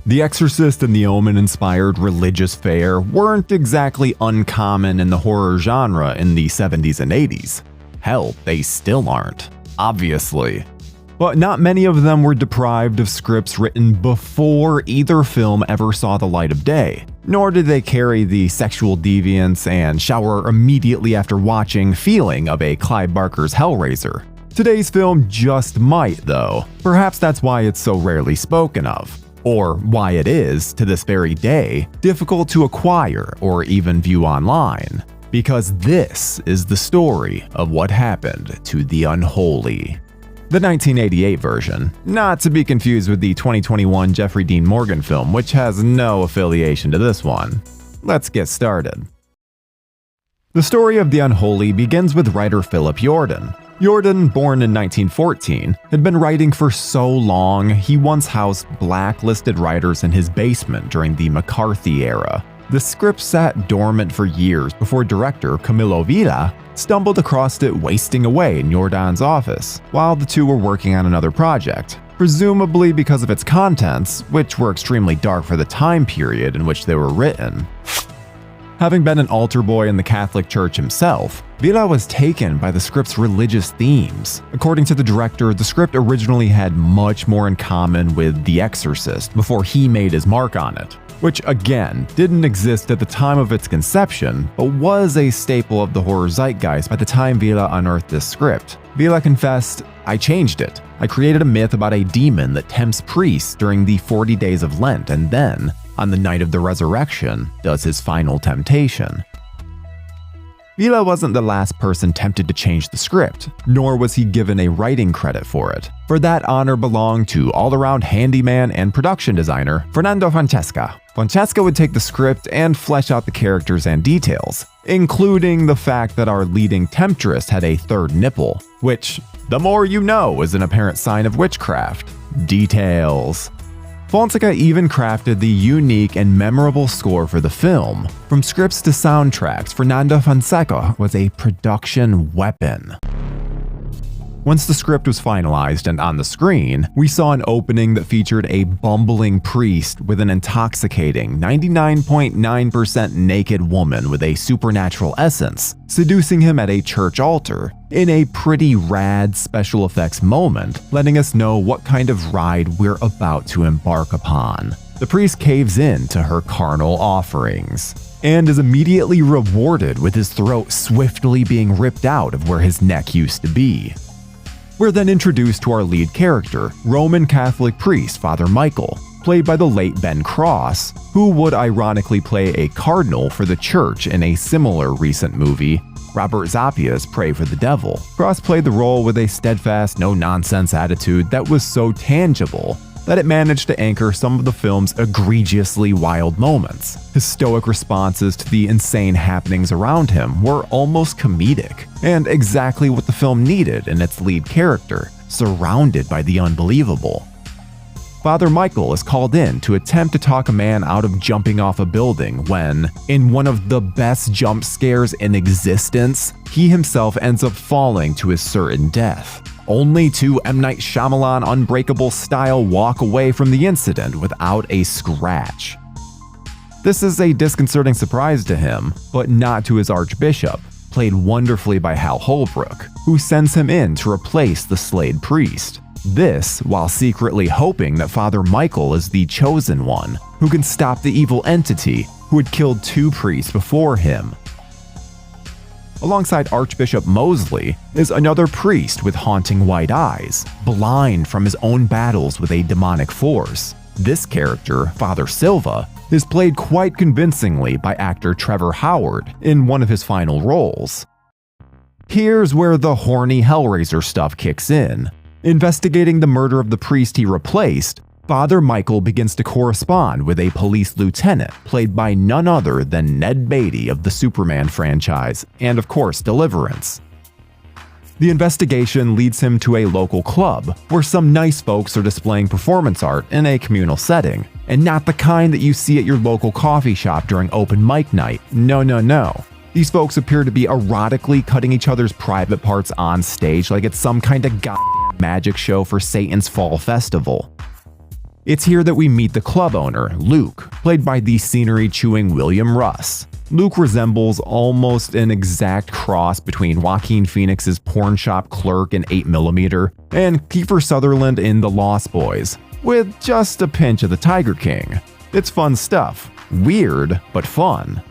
The Exorcist and the Omen-inspired religious fare weren't exactly uncommon in the horror genre in the 70s and 80s. Hell, they still aren't, obviously. But not many of them were deprived of scripts written before either film ever saw the light of day, nor did they carry the sexual deviance and shower immediately after watching feeling of a Clive Barker's Hellraiser. Today's film just might, though. Perhaps that's why it's so rarely spoken of. Or why it is, to this very day, difficult to acquire or even view online. Because this is the story of what happened to the Unholy. The 1988 version, not to be confused with the 2021 Jeffrey Dean Morgan film, which has no affiliation to this one. Let's get started. The story of the Unholy begins with writer Philip Yordan. Yordan, born in 1914, had been writing for so long he once housed blacklisted writers in his basement during the McCarthy era. The script sat dormant for years before director Camilo Villa stumbled across it wasting away in Yordan's office, while the two were working on another project, presumably because of its contents, which were extremely dark for the time period in which they were written. Having been an altar boy in the Catholic Church himself, Villa was taken by the script's religious themes. According to the director, the script originally had much more in common with The Exorcist before he made his mark on it, which again didn't exist at the time of its conception, but was a staple of the horror zeitgeist by the time Villa unearthed this script. Villa confessed, "I changed it. I created a myth about a demon that tempts priests during the 40 days of Lent and then, on the night of the resurrection, does his final temptation." Villa wasn't the last person tempted to change the script, nor was he given a writing credit for it. For that honor belonged to all-around handyman and production designer Fernando Francesca. Francesca would take the script and flesh out the characters and details, including the fact that our leading temptress had a third nipple, which, the more you know, is an apparent sign of witchcraft. Details. Fonseca even crafted the unique and memorable score for the film. From scripts to soundtracks, Fernando Fonseca was a production weapon. Once the script was finalized and on the screen, we saw an opening that featured a bumbling priest with an intoxicating 99.9% naked woman with a supernatural essence, seducing him at a church altar, in a pretty rad special effects moment, letting us know what kind of ride we're about to embark upon. The priest caves in to her carnal offerings, and is immediately rewarded with his throat swiftly being ripped out of where his neck used to be. We're then introduced to our lead character, Roman Catholic priest Father Michael, played by the late Ben Cross, who would ironically play a cardinal for the church in a similar recent movie, Robert Zappia's Pray for the Devil. Cross played the role with a steadfast, no-nonsense attitude that was so tangible that it managed to anchor some of the film's egregiously wild moments. His stoic responses to the insane happenings around him were almost comedic, and exactly what the film needed in its lead character, surrounded by the unbelievable. Father Michael is called in to attempt to talk a man out of jumping off a building when, in one of the best jump scares in existence, he himself ends up falling to his certain death, only to M. Night Shyamalan Unbreakable style walk away from the incident without a scratch. This is a disconcerting surprise to him, but not to his archbishop, played wonderfully by Hal Holbrook, who sends him in to replace the slayed priest. This while secretly hoping that Father Michael is the chosen one, who can stop the evil entity who had killed 2 priests before him. Alongside Archbishop Mosley is another priest with haunting white eyes, blind from his own battles with a demonic force. This character, Father Silva, is played quite convincingly by actor Trevor Howard in one of his final roles. Here's where the horny Hellraiser stuff kicks in. Investigating the murder of the priest he replaced, Father Michael begins to correspond with a police lieutenant played by none other than Ned Beatty of the Superman franchise and of course Deliverance. The investigation leads him to a local club where some nice folks are displaying performance art in a communal setting, and not the kind that you see at your local coffee shop during open mic night. No. These folks appear to be erotically cutting each other's private parts on stage like it's some kind of goddamn magic show for Satan's Fall Festival. It's here that we meet the club owner, Luke, played by the scenery-chewing William Russ. Luke resembles almost an exact cross between Joaquin Phoenix's porn shop clerk in 8mm and Kiefer Sutherland in The Lost Boys, with just a pinch of the Tiger King. It's fun stuff. Weird, but fun.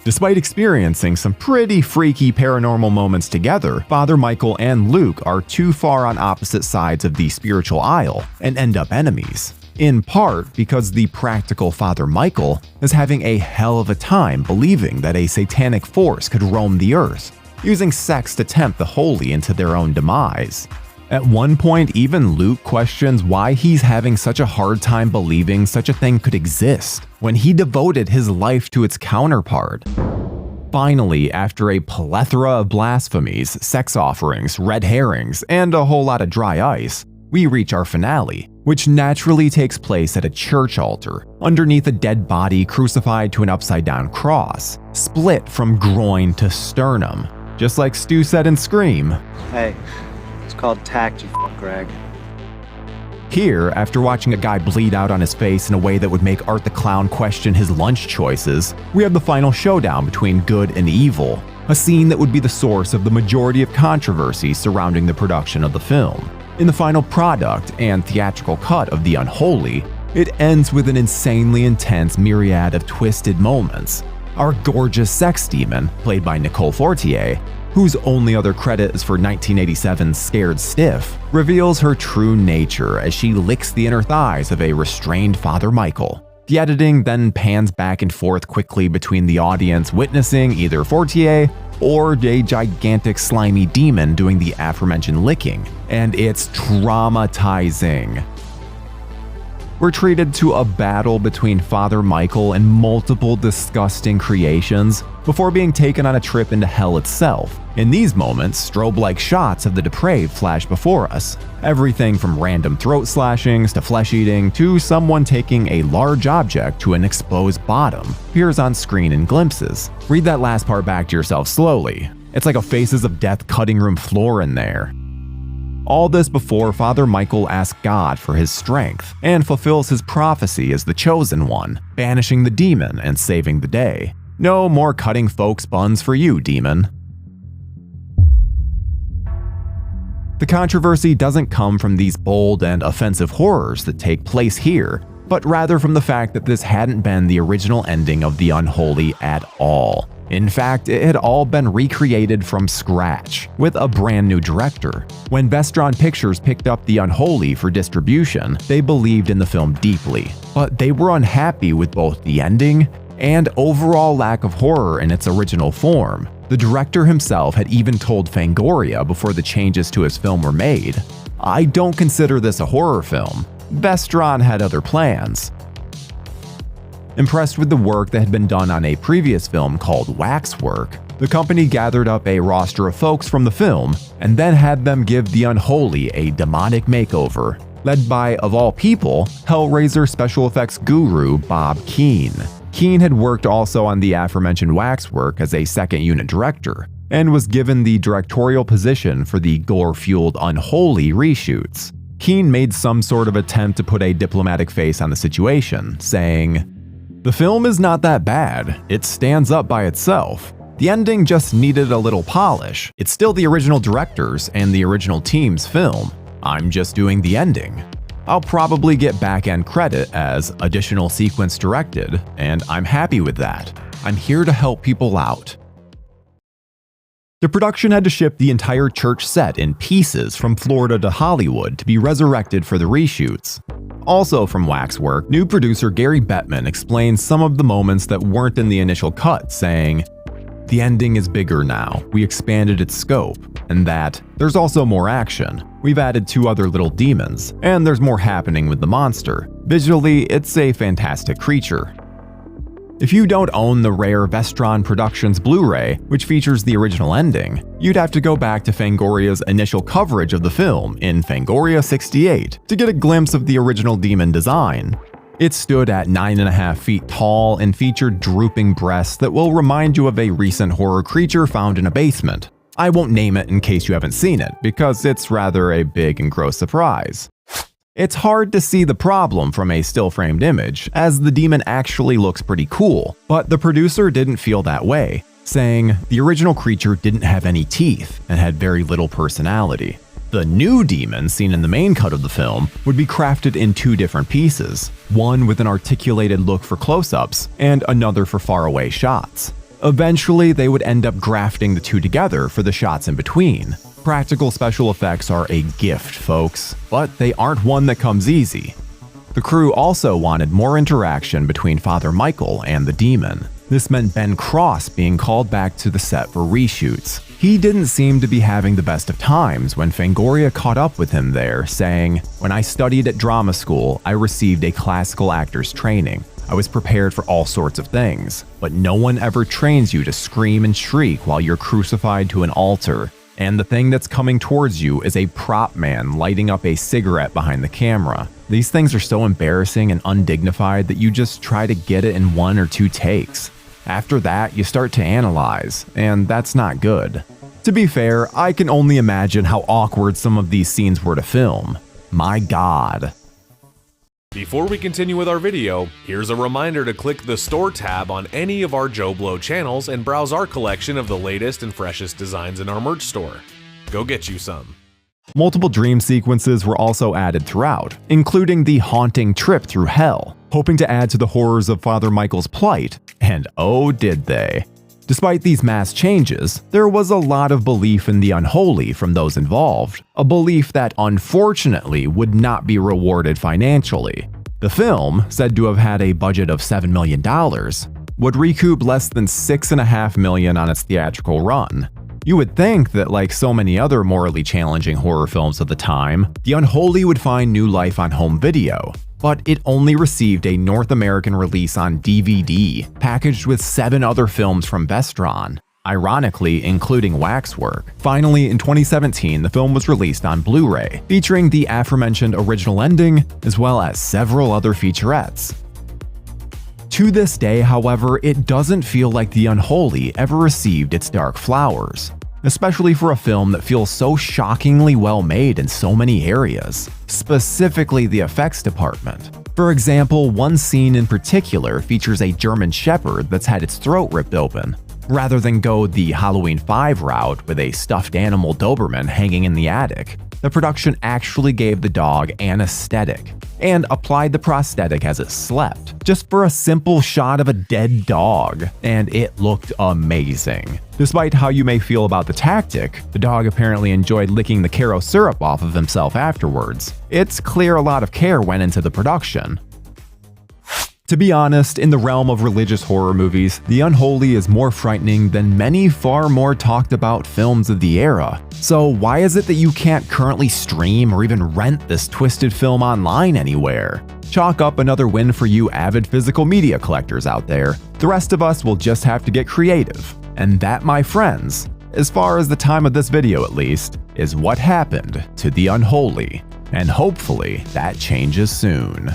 Despite experiencing some pretty freaky paranormal moments together, Father Michael and Luke are too far on opposite sides of the spiritual aisle and end up enemies. In part because the practical Father Michael is having a hell of a time believing that a satanic force could roam the earth, using sex to tempt the holy into their own demise. At one point, even Luke questions why he's having such a hard time believing such a thing could exist when he devoted his life to its counterpart. Finally, after a plethora of blasphemies, sex offerings, red herrings, and a whole lot of dry ice, we reach our finale, which naturally takes place at a church altar, underneath a dead body crucified to an upside-down cross, split from groin to sternum, just like Stu said in Scream. Hey. It's called tact, you Greg. Here, after watching a guy bleed out on his face in a way that would make Art the Clown question his lunch choices, we have the final showdown between good and evil, a scene that would be the source of the majority of controversy surrounding the production of the film. In the final product and theatrical cut of The Unholy, it ends with an insanely intense myriad of twisted moments. Our gorgeous sex demon, played by Nicole Fortier, whose only other credit is for 1987's Scared Stiff, reveals her true nature as she licks the inner thighs of a restrained Father Michael. The editing then pans back and forth quickly between the audience witnessing either Fortier or a gigantic slimy demon doing the aforementioned licking, and it's traumatizing. We're treated to a battle between Father Michael and multiple disgusting creations before being taken on a trip into hell itself. In these moments, strobe-like shots of the depraved flash before us. Everything from random throat slashings to flesh eating to someone taking a large object to an exposed bottom appears on screen in glimpses. Read that last part back to yourself slowly. It's like a Faces of Death cutting room floor in there. All this before Father Michael asks God for his strength and fulfills his prophecy as the chosen one, banishing the demon and saving the day. No more cutting folks' buns for you, demon. The controversy doesn't come from these bold and offensive horrors that take place here, but rather from the fact that this hadn't been the original ending of The Unholy at all. In fact, it had all been recreated from scratch, with a brand new director. When Vestron Pictures picked up The Unholy for distribution, they believed in the film deeply, but they were unhappy with both the ending and overall lack of horror in its original form. The director himself had even told Fangoria before the changes to his film were made, "I don't consider this a horror film. Vestron had other plans." Impressed with the work that had been done on a previous film called Waxwork, the company gathered up a roster of folks from the film and then had them give The Unholy a demonic makeover, led by, of all people, Hellraiser special effects guru Bob Keane. Keane had worked also on the aforementioned Waxwork as a second-unit director, and was given the directorial position for the gore-fueled Unholy reshoots. Keane made some sort of attempt to put a diplomatic face on the situation, saying, "The film is not that bad. It stands up by itself. The ending just needed a little polish. It's still the original director's and the original team's film. I'm just doing the ending. I'll probably get back-end credit as additional sequence directed, and I'm happy with that. I'm here to help people out." The production had to ship the entire church set in pieces from Florida to Hollywood to be resurrected for the reshoots. Also from Waxwork, new producer Gary Bettman explains some of the moments that weren't in the initial cut, saying, "The ending is bigger now. We expanded its scope, and that there's also more action. We've added 2 other little demons, and there's more happening with the monster. Visually, it's a fantastic creature." If you don't own the rare Vestron Productions Blu-ray, which features the original ending, you'd have to go back to Fangoria's initial coverage of the film in Fangoria 68 to get a glimpse of the original demon design. It stood at 9.5 feet tall and featured drooping breasts that will remind you of a recent horror creature found in a basement. I won't name it in case you haven't seen it, because it's rather a big and gross surprise. It's hard to see the problem from a still-framed image, as the demon actually looks pretty cool, but the producer didn't feel that way, saying the original creature didn't have any teeth and had very little personality. The new demon seen in the main cut of the film would be crafted in two different pieces, one with an articulated look for close-ups and another for faraway shots. Eventually, they would end up grafting the two together for the shots in between. Practical special effects are a gift, folks, but they aren't one that comes easy. The crew also wanted more interaction between Father Michael and the demon. This meant Ben Cross being called back to the set for reshoots. He didn't seem to be having the best of times when Fangoria caught up with him there, saying, "When I studied at drama school, I received a classical actor's training. I was prepared for all sorts of things, but no one ever trains you to scream and shriek while you're crucified to an altar. And the thing that's coming towards you is a prop man lighting up a cigarette behind the camera. These things are so embarrassing and undignified that you just try to get it in 1 or 2 takes. After that, you start to analyze, and that's not good." To be fair, I can only imagine how awkward some of these scenes were to film. My God. Before we continue with our video, here's a reminder to click the Store tab on any of our JoBlo channels and browse our collection of the latest and freshest designs in our merch store. Go get you some. Multiple dream sequences were also added throughout, including the haunting trip through hell, hoping to add to the horrors of Father Michael's plight, and oh did they. Despite these mass changes, there was a lot of belief in the unholy from those involved, a belief that unfortunately would not be rewarded financially. The film, said to have had a budget of $7 million, would recoup less than $6.5 million on its theatrical run. You would think that, like so many other morally challenging horror films of the time, The Unholy would find new life on home video, but it only received a North American release on DVD, packaged with 7 other films from Vestron, ironically including Waxwork. Finally, in 2017, the film was released on Blu-ray, featuring the aforementioned original ending, as well as several other featurettes. To this day, however, it doesn't feel like The Unholy ever received its dark flowers, especially for a film that feels so shockingly well made in so many areas, specifically the effects department. For example, one scene in particular features a German Shepherd that's had its throat ripped open. Rather than go the Halloween 5 route with a stuffed animal Doberman hanging in the attic, the production actually gave the dog anesthetic and applied the prosthetic as it slept, just for a simple shot of a dead dog, and it looked amazing. Despite how you may feel about the tactic, the dog apparently enjoyed licking the Caro syrup off of himself afterwards. It's clear a lot of care went into the production. To be honest, in the realm of religious horror movies, The Unholy is more frightening than many far more talked about films of the era. So why is it that you can't currently stream or even rent this twisted film online anywhere? Chalk up another win for you avid physical media collectors out there. The rest of us will just have to get creative. And that, my friends, as far as the time of this video at least, is what happened to The Unholy. And hopefully that changes soon.